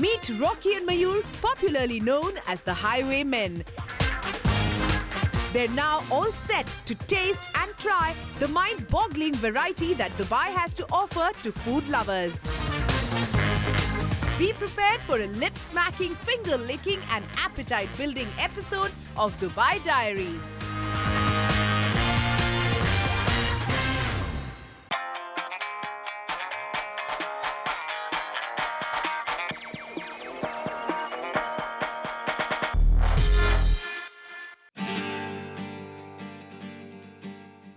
Meet Rocky and Mayur, popularly known as the Highwaymen. They're now all set to taste and try the mind-boggling variety that Dubai has to offer to food lovers. Be prepared for a lip-smacking, finger-licking and appetite-building episode of Dubai Diaries.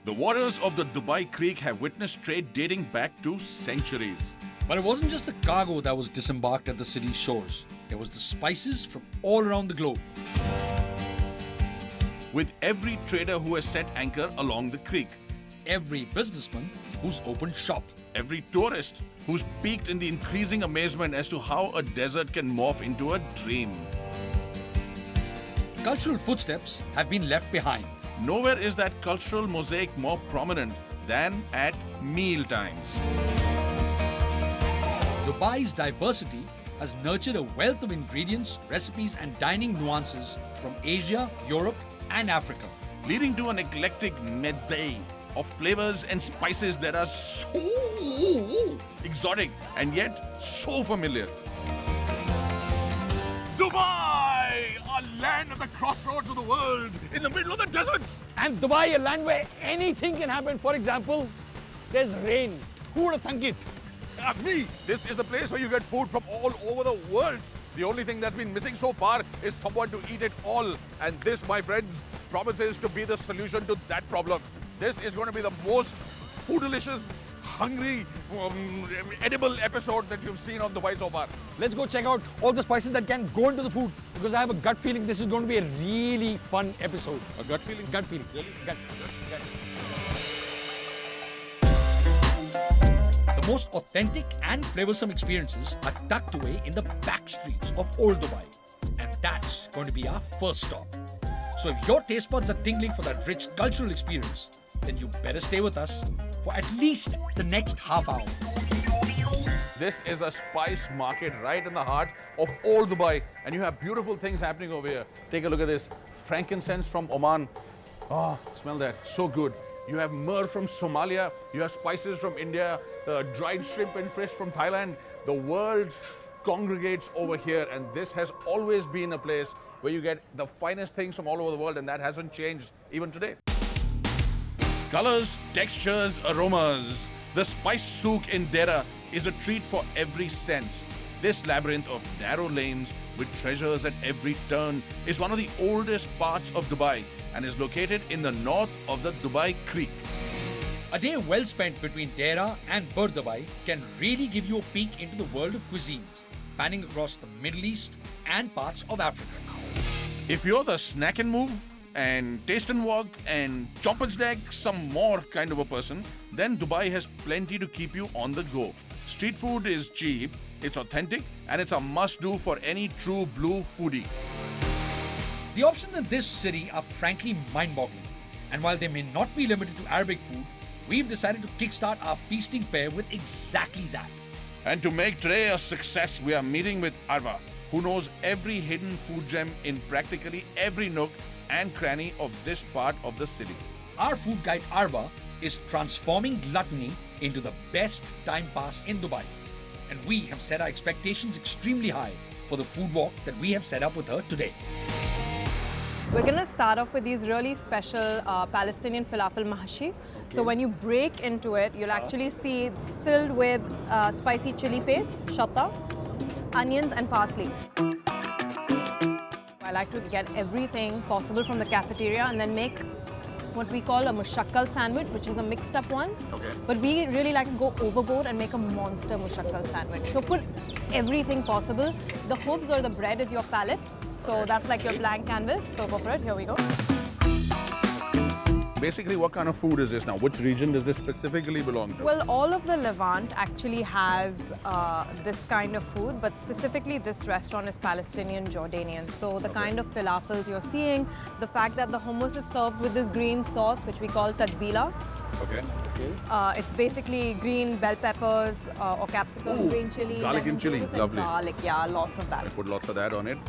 The waters of the Dubai Creek have witnessed trade dating back to centuries. But it wasn't just the cargo that was disembarked at the city's shores. There was the spices from all around the globe. With every trader who has set anchor along the creek, Every businessman who's opened shop. every tourist who's peaked in the increasing amazement as to how a desert can morph into a dream. Cultural footsteps have been left behind. Nowhere is that cultural mosaic more prominent than at meal times. Dubai's diversity has nurtured a wealth of ingredients, recipes and dining nuances from Asia, Europe and Africa. Leading to an eclectic mezze of flavors and spices that are so exotic and yet so familiar. Dubai, a land at the crossroads of the world, in the middle of the deserts. And Dubai, a land where anything can happen. For example, there's rain. Who would have thunk it? Me, this is a place where you get food from all over the world. The only thing that's been missing so far is someone to eat it all. And this, my friends, promises to be the solution to that problem. This is going to be the most foodalicious, hungry, edible episode that you've seen on Dubai so far. Let's go check out all the spices that can go into the food, because I have a gut feeling this is going to be a really fun episode. A gut feeling? Gut feeling. Really? Gut. The most authentic and flavorsome experiences are tucked away in the back streets of Old Dubai. And that's going to be our first stop. So if your taste buds are tingling for that rich cultural experience, then you better stay with us for at least the next half hour. This is a spice market right in the heart of Old Dubai, and you have beautiful things happening over here. Take a look at this. Frankincense from Oman. Oh, smell that. So good. You have myrrh from Somalia. You have spices from India. Dried shrimp and fish from Thailand. The world congregates over here, and this has always been a place where you get the finest things from all over the world, and that hasn't changed even today. Colors, textures, aromas. The spice souk in Dera is a treat for every sense. This labyrinth of narrow lanes with treasures at every turn is one of the oldest parts of Dubai and is located in the north of the Dubai Creek. A day well spent between Dera and Bur Dubai can really give you a peek into the world of cuisines, spanning across the Middle East and parts of Africa. If you're the snack and move and taste and walk and chomp and snack some more kind of a person, then Dubai has plenty to keep you on the go. Street food is cheap, it's authentic, and it's a must-do for any true blue foodie. The options in this city are frankly mind-boggling. And while they may not be limited to Arabic food, we've decided to kickstart our feasting fare with exactly that. And to make today a success, we are meeting with Arva, who knows every hidden food gem in practically every nook and cranny of this part of the city. Our food guide Arba is transforming gluttony into the best time pass in Dubai. And we have set our expectations extremely high for the food walk that we have set up with her today. We're going to start off with these really special Palestinian Falafel mahashi. So when you break into it, you'll actually see it's filled with spicy chili paste, shatta, onions and parsley. I like to get everything possible from the cafeteria and then make what we call a mushakkal sandwich, which is a mixed up one. Okay. But we really like to go overboard and make a monster mushakkal sandwich. So put everything possible. The hoops or the bread is your palette. So that's like your blank canvas. So go for it. Here we go. Basically, what kind of food is this now? Which region does this specifically belong to? Well, all of the Levant actually has this kind of food, but specifically this restaurant is Palestinian Jordanian. So the kind of falafels you're seeing, the fact that the hummus is served with this green sauce, which we call tadbila. Okay. It's basically green bell peppers or capsicum, Ooh, green chili, garlic lemon and chili, juice, lovely. garlic, yeah, lots of that. I put lots of that on it.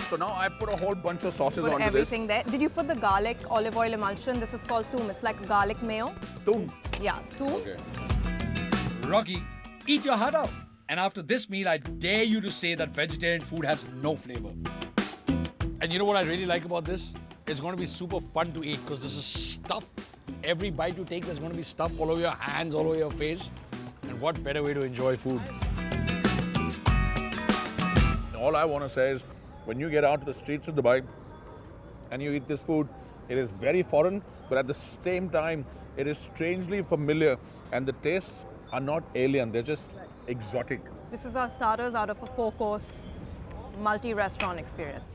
So now I put a whole bunch of sauces Put onto everything there. Did you put the garlic olive oil emulsion? This is called toom. It's like garlic mayo. this. Toom. Yeah, toom. Okay. Rocky, eat your heart out. And after this meal, I dare you to say that vegetarian food has no flavor. And you know what I really like about this? It's going to be super fun to eat because this is stuff. Every bite you take, there's going to be stuff all over your hands, all over your face. And what better way to enjoy food? All I want to say is, when you get out to the streets of Dubai and you eat this food, it is very foreign, but at the same time, it is strangely familiar. And the tastes are not alien, they're just exotic. This is our starters out of a 4-course multi-restaurant experience.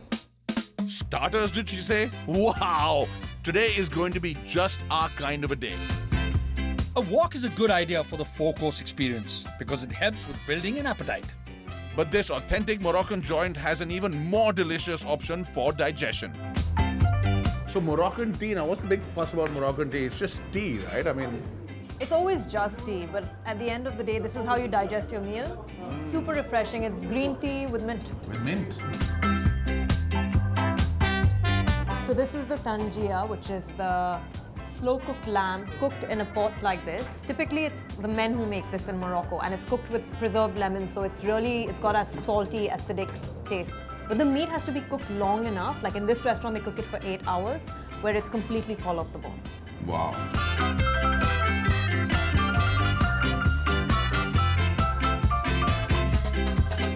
Starters, did she say? Wow! Today is going to be just our kind of a day. A walk is a good idea for the 4-course experience because it helps with building an appetite. But this authentic Moroccan joint has an even more delicious option for digestion. So Moroccan tea, now what's the big fuss about Moroccan tea? It's just tea, right? I mean, It's always just tea, but at the end of the day, this is how you digest your meal. Super refreshing. It's green tea with mint. with mint. So this is the tangia, which is the slow-cooked lamb cooked in a pot like this. Typically, it's the men who make this in Morocco, and it's cooked with preserved lemon, so it's got a salty, acidic taste. But the meat has to be cooked long enough. Like in this restaurant, they cook it for 8 hours, where it's completely fall off the bone. Wow.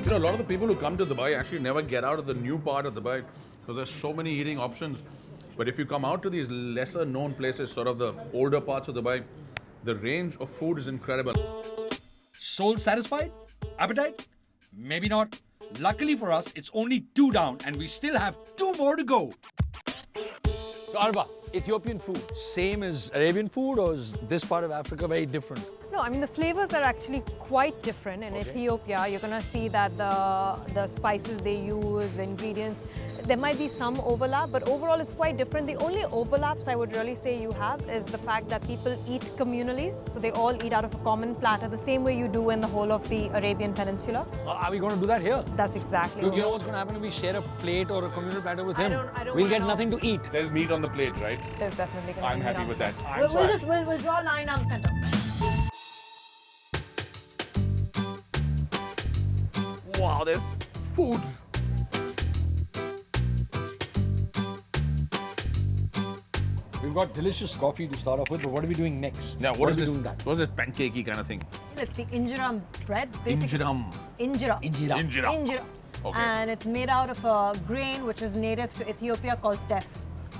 You know, a lot of the people who come to Dubai actually never get out of the new part of Dubai because there's so many eating options. But if you come out to these lesser known places, sort of the older parts of Dubai, the range of food is incredible. Soul satisfied? Appetite? Maybe not. Luckily for us, it's only 2 down and we still have 2 more to go. So Arba, Ethiopian food, same as Arabian food, or is this part of Africa very different? No, I mean the flavors are actually quite different. In Ethiopia, you're gonna see that the spices they use, the ingredients, there might be some overlap, but overall it's quite different. The only overlaps I would really say you have is the fact that people eat communally, so they all eat out of a common platter, the same way you do in the whole of the Arabian Peninsula. Are we going to do that here? That's exactly. Look, what you know what's going to happen if we share a plate or a communal platter with him? I don't We'll wanna get know. nothing to eat. There's meat on the plate, right? There's definitely going to I'm be happy with that. We'll draw a line down the center. Wow, there's food. We've got delicious coffee to start off with, but what are we doing next? Now, What what are is we this? doing that? What's this pancakey kind of thing? It's the injera bread, basically. Injiram. Injera. Injera. Injera. Injera. Okay. And it's made out of a grain which is native to Ethiopia called teff.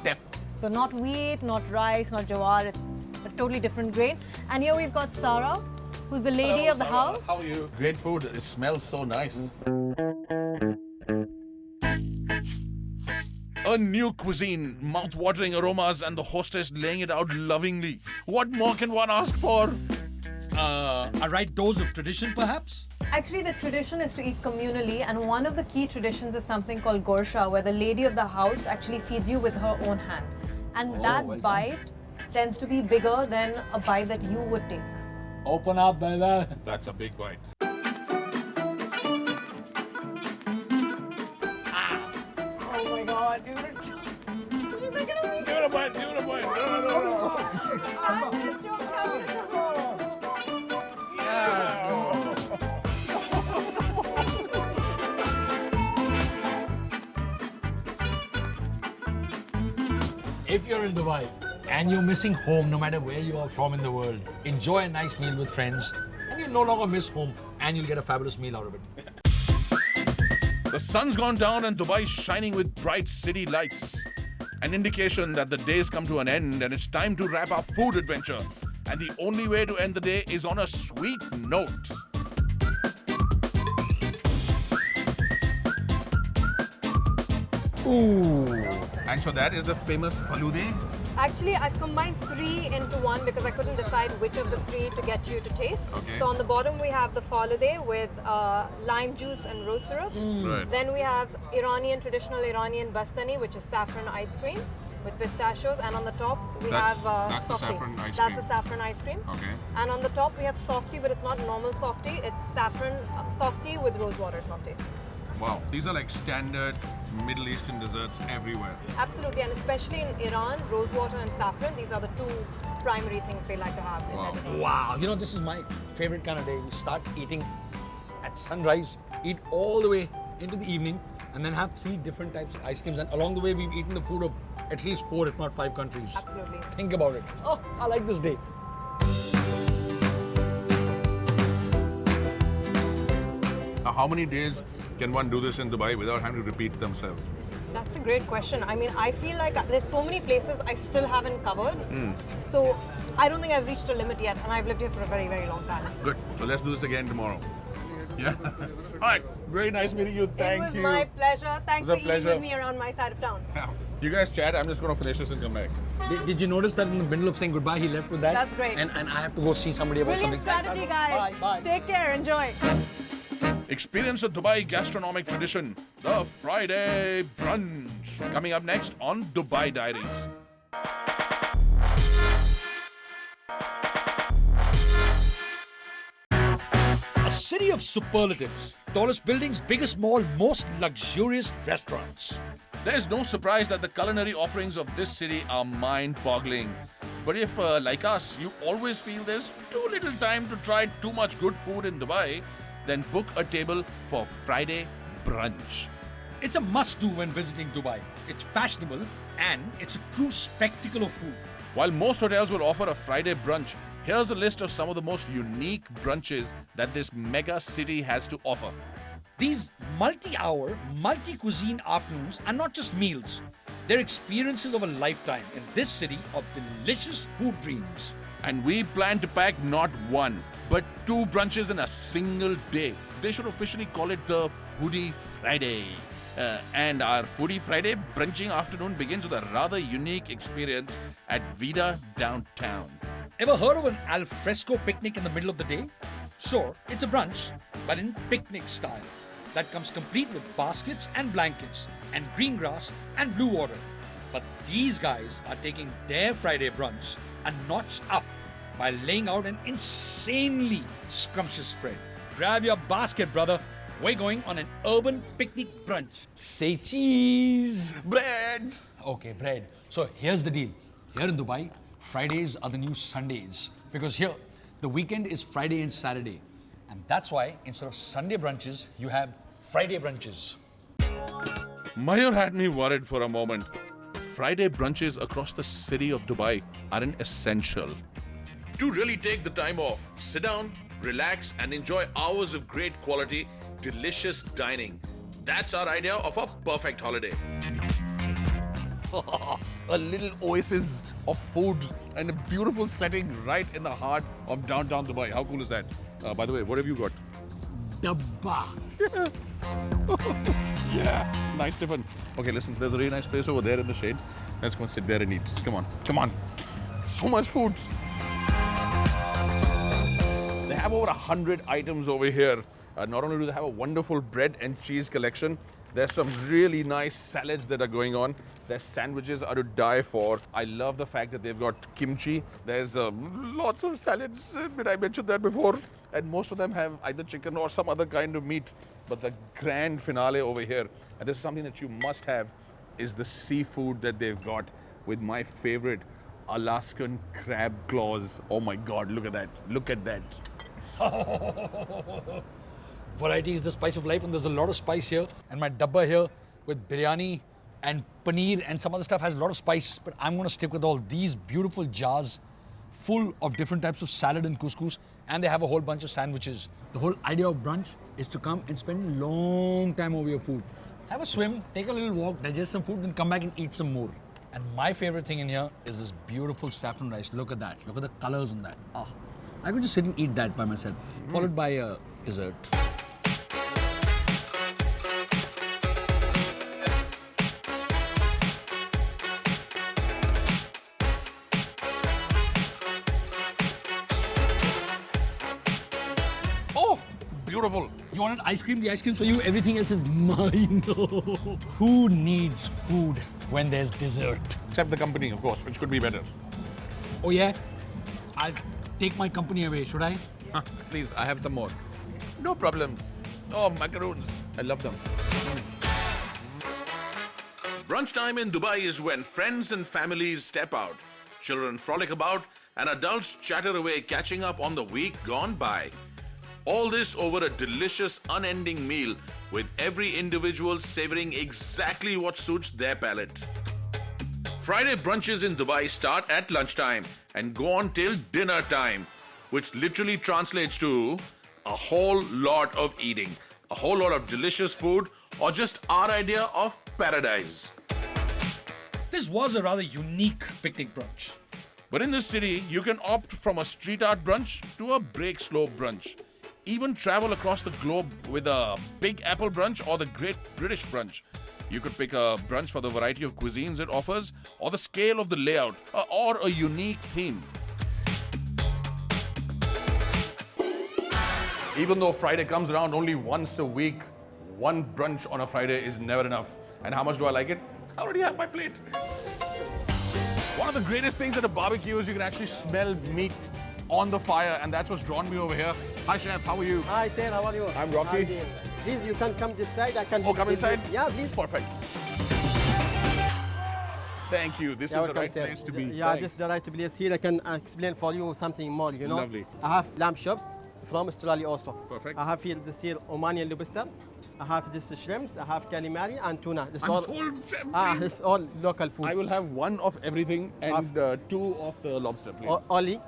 Teff. So not wheat, not rice, not jawar, it's a totally different grain. And here we've got Sarah, who's the lady Hello, of the Sarah. house. How are you? Great food. It smells so nice. A new cuisine, mouth-watering aromas, and the hostess laying it out lovingly. What more can one ask for? A right dose of tradition, perhaps? Actually, the tradition is to eat communally, and one of the key traditions is something called gorsha, where the lady of the house actually feeds you with her own hand. And that well done. bite tends to be bigger than a bite that you would take. Open up, baby. That's a big bite. Oh my god, dude. Give it a bite. Give it a bite. If you're in Dubai and you're missing home, no matter where you are from in the world, enjoy a nice meal with friends, and you'll no longer miss home, and you'll get a fabulous meal out of it. The sun's gone down and Dubai is shining with bright city lights. An indication that the day's come to an end and it's time to wrap our food adventure. And the only way to end the day is on a sweet note. Ooh, And so that is the famous falude. Actually, I've combined 3 into 1 because I couldn't decide which of the 3 to get you to taste. Okay. So on the bottom we have the falude with lime juice and rose syrup. Right. Then we have traditional Iranian bastani, which is saffron ice cream with pistachios. And on the top we That's have the softy. saffron ice That's cream. a saffron ice cream. Okay. And on the top we have softy, but it's not normal softy. It's saffron softy with rose water softy. Wow. These are like standard Middle Eastern desserts everywhere. Absolutely, and especially in Iran, rose water and saffron, these are the 2 primary things they like to have in their desserts. Wow, you know, this is my favorite kind of day. We start eating at sunrise, eat all the way into the evening, and then have 3 different types of ice creams. And along the way, we've eaten the food of at least 4, if not 5 countries. Absolutely. Think about it. Oh, I like this day. How many days can one do this in Dubai without having to repeat themselves? That's a great question. I mean, I feel like there's so many places I still haven't covered. So I don't think I've reached a limit yet, and I've lived here for a very, very long time. Good. So let's do this again tomorrow. Yeah. All right. Very nice meeting you. Thank it was you. my pleasure. Thanks It for was a eating pleasure. with me around my side of town. You guys chat. I'm just going to finish this and come back. Did you notice that in the middle of saying goodbye, he left with that? That's great. And I have to go see somebody about Brilliant something. strategy, guys. Bye. Take care. Enjoy. Experience a Dubai gastronomic tradition, the Friday brunch. Coming up next on Dubai Diaries. A city of superlatives. Tallest buildings, biggest mall, most luxurious restaurants. There's no surprise that the culinary offerings of this city are mind-boggling. But if, like us, you always feel there's too little time to try too much good food in Dubai, then book a table for Friday brunch. It's a must-do when visiting Dubai. It's fashionable and it's a true spectacle of food. While most hotels will offer a Friday brunch, here's a list of some of the most unique brunches that this mega city has to offer. These multi-hour, multi-cuisine afternoons are not just meals. They're experiences of a lifetime in this city of delicious food dreams. And we plan to pack not 1, but 2 brunches in a single day. They should officially call it the Foodie Friday. And our Foodie Friday brunching afternoon begins with a rather unique experience at Vida downtown. Ever heard of an al fresco picnic in the middle of the day? Sure, it's a brunch, but in picnic style. That comes complete with baskets and blankets, and green grass and blue water. But these guys are taking their Friday brunch a notch up by laying out an insanely scrumptious spread. Grab your basket, brother. We're going on an urban picnic brunch. Say cheese. Bread. Okay, bread. So here's the deal. Here in Dubai, Fridays are the new Sundays. Because here, the weekend is Friday and Saturday. And that's why instead of Sunday brunches, you have Friday brunches. Mayur had me worried for a moment. Friday brunches across the city of Dubai are an essential. To really take the time off, sit down, relax, and enjoy hours of great quality, delicious dining. That's our idea of a perfect holiday. A little oasis of food and a beautiful setting right in the heart of downtown Dubai. How cool is that? By the way, what have you got? Dabba. Yeah, nice, Stephen. Okay, listen, there's a really nice place over there in the shade. Let's go and sit there and eat. Come on, come on. So much food. They have over 100 items over here. Not only do they have a wonderful bread and cheese collection, there's some really nice salads that are going on. Their sandwiches are to die for. I love the fact that they've got kimchi. There's lots of salads. I mentioned that before. And most of them have either chicken or some other kind of meat. But the grand finale over here, and this is something that you must have, is the seafood that they've got with my favorite Alaskan crab claws. Oh my God, look at that. Look at that. Variety is the spice of life, and there's a lot of spice here. And my dabba here with biryani and paneer and some other stuff has a lot of spice. But I'm going to stick with all these beautiful jars full of different types of salad and couscous. And they have a whole bunch of sandwiches. The whole idea of brunch is to come and spend a long time over your food. Have a swim, take a little walk, digest some food, then come back and eat some more. And my favorite thing in here is this beautiful saffron rice. Look at that. Look at the colors on that. Ah, I could just sit and eat that by myself, followed by a dessert. beautiful. You wanted ice cream? The ice cream's for you. Everything else is mine. Who needs food when there's dessert? Except the company, of course, which could be better. Oh yeah? I'll take my company away, should I? Please, I have some more. No problem. Oh, macaroons. I love them. Brunch time in Dubai is when friends and families step out, children frolic about, and adults chatter away catching up on the week gone by. All this over a delicious, unending meal with every individual savoring exactly what suits their palate. Friday brunches in Dubai start at lunchtime and go on till dinner time, which literally translates to a whole lot of eating, a whole lot of delicious food, or just our idea of paradise. This was a rather unique picnic brunch. But in this city, you can opt from a street art brunch to a break slope brunch. Even travel across the globe with a Big Apple brunch or the Great British brunch. You could pick a brunch for the variety of cuisines it offers, or the scale of the layout, or a unique theme. Even though Friday comes around only once a week, one brunch on a Friday is never enough. And how much do I like it? I already have my plate. One of the greatest things at a barbecue is you can actually smell meat on the fire, and that's what's drawn me over here. Hi, Chef. How are you? Hi, Sir. How are you? I'm Rocky. Hi, please, you can come this side. I can. Oh, come inside? Yeah, please. Perfect. Thank you. This is the right place to be. Yeah, Thanks. this is the right place. Here I can explain for you something more, you know. Lovely. I have lamb chops from Australia also. Perfect. I have here this here Omanian lobster. I have this shrimps. I have calamari and tuna. This I'm all, sold, Chef, Ah, please. it's all local food. I will have one of everything and two of the lobster, please. Only.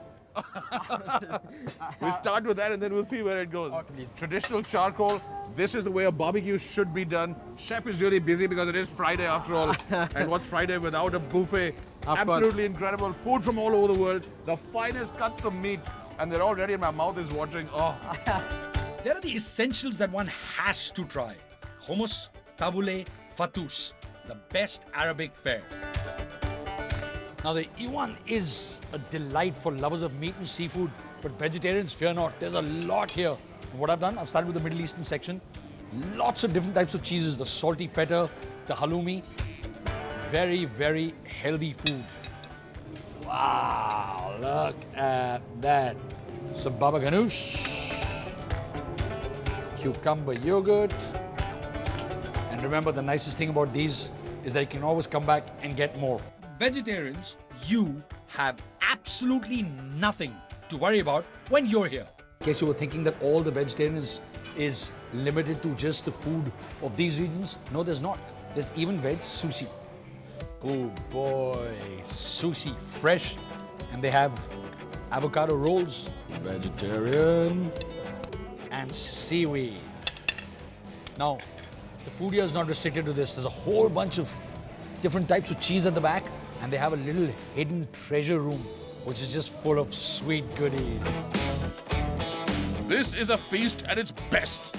We'll start with that and then we'll see where it goes. please. Traditional charcoal. This is the way a barbecue should be done. Chef is really busy because it is Friday after all. And what's Friday without a buffet? Of Absolutely incredible. Food from all over the world. The finest cuts of meat. And they're all ready and my mouth is watering. Oh, There are the essentials that one has to try. Hummus, tabbouleh, fattoush, the best Arabic fare. Now the Iwan is a delight for lovers of meat and seafood, but vegetarians, fear not. There's a lot here. What I've done, I've started with the Middle Eastern section. Lots of different types of cheeses, the salty feta, the halloumi. Very, very healthy food. Wow, look at that. Some baba ganoush, cucumber yogurt. And remember, the nicest thing about these is that you can always come back and get more. Vegetarians, you have absolutely nothing to worry about when you're here. In case you were thinking that all the vegetarians is limited to just the food of these regions, no, there's not. There's even veg sushi. Oh boy, sushi, fresh. And they have avocado rolls, vegetarian, and seaweed. Now, the food here is not restricted to this. There's a whole bunch of different types of cheese at the back, and they have a little hidden treasure room, which is just full of sweet goodies. This is a feast at its best.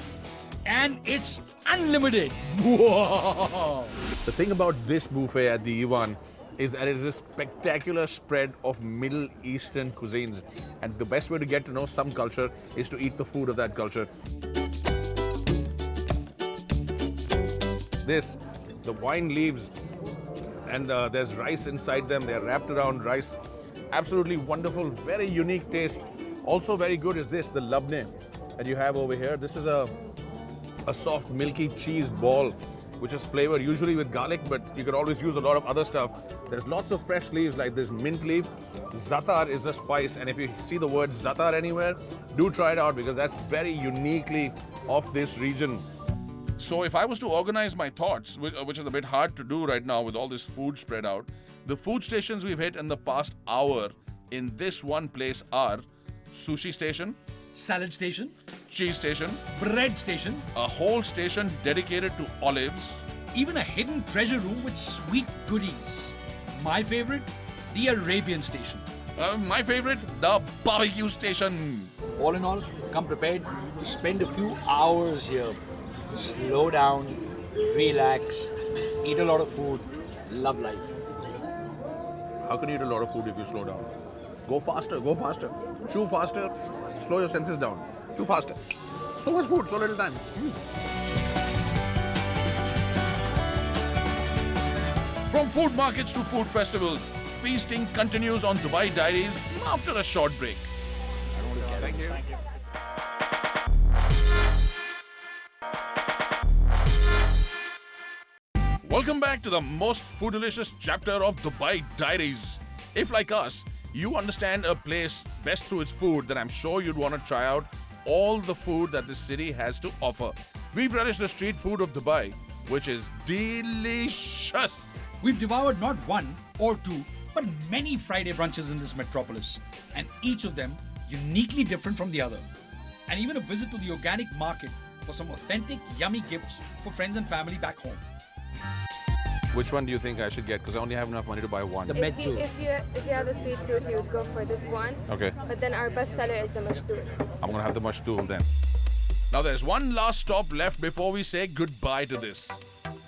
And it's unlimited. the thing about this buffet at the Iwan is that it is a spectacular spread of Middle Eastern cuisines. And the best way to get to know some culture is to eat the food of that culture. This, the wine leaves, and there's rice inside them. They're wrapped around rice. Absolutely wonderful, very unique taste. Also very good is this, the labne that you have over here. This is a soft, milky cheese ball, which is flavored usually with garlic, but you can always use a lot of other stuff. There's lots of fresh leaves like this mint leaf. Zatar is a spice, and if you see the word zatar anywhere, do try it out because that's very uniquely of this region. So if I was to organize my thoughts, which is a bit hard to do right now with all this food spread out, the food stations we've hit in the past hour in this one place are sushi station, Salad station, cheese station, bread station, a whole station dedicated to olives, even a hidden treasure room with sweet goodies. My favorite, the Arabian station. my favorite, the barbecue station. All in all, come prepared to spend a few hours here. Slow down, relax, eat a lot of food, love life. How can you eat a lot of food if you slow down? Go faster, chew faster, slow your senses down, chew faster. So much food, so little time. From food markets to food festivals, feasting continues on Dubai Diaries after a short break. Thank you. Welcome back to the most food-delicious chapter of Dubai Diaries. If, like us, you understand a place best through its food, then I'm sure you'd want to try out all the food that this city has to offer. We've relished the street food of Dubai, which is delicious. We've devoured not one or two, but many Friday brunches in this metropolis, and each of them uniquely different from the other. And even a visit to the organic market for some authentic, yummy gifts for friends and family back home. Which one do you think I should get? Because I only have enough money to buy one. If you have a sweet tooth, you would go for this one. Okay. But then our best seller is the mashdoor. I'm going to have the mashdoor then. Now there's one last stop left before we say goodbye to this.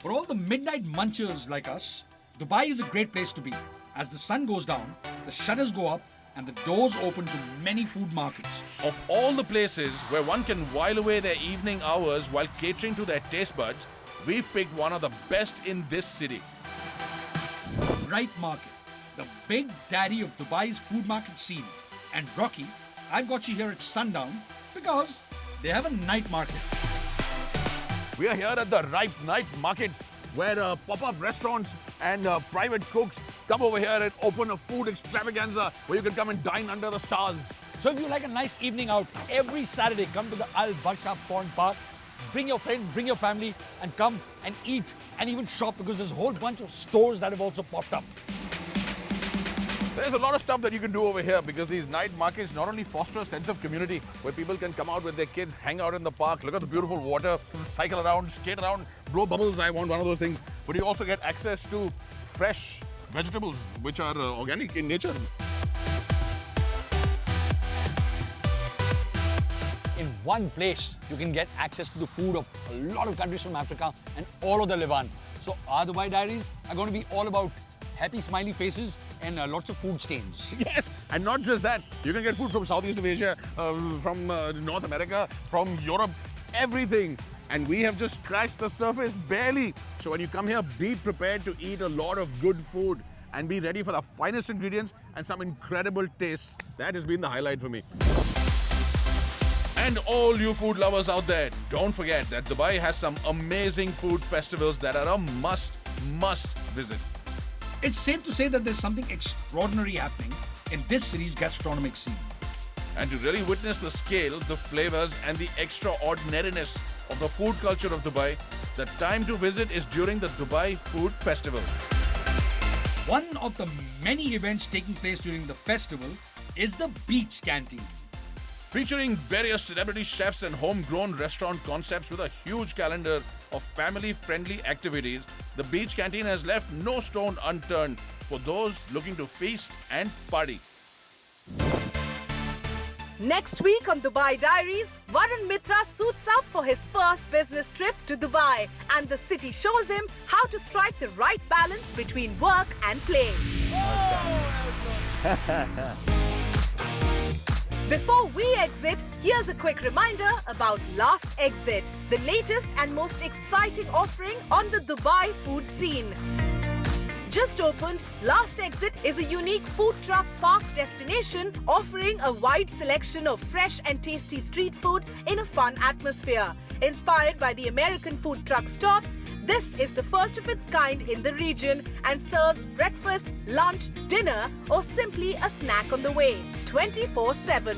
For all the midnight munchers like us, Dubai is a great place to be. As the sun goes down, the shutters go up, and the doors open to many food markets. Of all the places where one can while away their evening hours while catering to their taste buds, we've picked one of the best in this city. Right Market, the big daddy of Dubai's food market scene. And Rocky, I've got you here at sundown because they have a night market. We are here at the Ripe Night Market, where pop-up restaurants and private cooks come over here and open a food extravaganza where you can come and dine under the stars. So if you like a nice evening out, every Saturday come to the Al Barsha Pond Park. Bring your friends, bring your family, and come and eat and even shop, because there's a whole bunch of stores that have also popped up. There's a lot of stuff that you can do over here, because these night markets not only foster a sense of community where people can come out with their kids, hang out in the park, look at the beautiful water, cycle around, skate around, blow bubbles. I want one of those things. But you also get access to fresh vegetables, which are organic in nature. In one place, you can get access to the food of a lot of countries from Africa and all of the Levant. So our Dubai Diaries are going to be all about happy, smiley faces and lots of food stains. Yes, and not just that. You can get food from Southeast Asia, from North America, from Europe, everything. And we have just scratched the surface barely. So when you come here, be prepared to eat a lot of good food and be ready for the finest ingredients and some incredible tastes. That has been the highlight for me. And all you food lovers out there, don't forget that Dubai has some amazing food festivals that are a must visit. It's safe to say that there's something extraordinary happening in this city's gastronomic scene. And to really witness the scale, the flavors, and the extraordinariness of the food culture of Dubai, the time to visit is during the Dubai Food Festival. One of the many events taking place during the festival is the Beach Canteen. Featuring various celebrity chefs and homegrown restaurant concepts with a huge calendar of family-friendly activities, the Beach Canteen has left no stone unturned for those looking to feast and party. Next week on Dubai Diaries, Varun Mitra suits up for his first business trip to Dubai, and the city shows him how to strike the right balance between work and play. Before we exit, here's a quick reminder about Last Exit, the latest and most exciting offering on the Dubai food scene. Just opened, Last Exit is a unique food truck park destination offering a wide selection of fresh and tasty street food in a fun atmosphere. Inspired by the American food truck stops, this is the first of its kind in the region and serves breakfast, lunch, dinner, or simply a snack on the way, 24/7.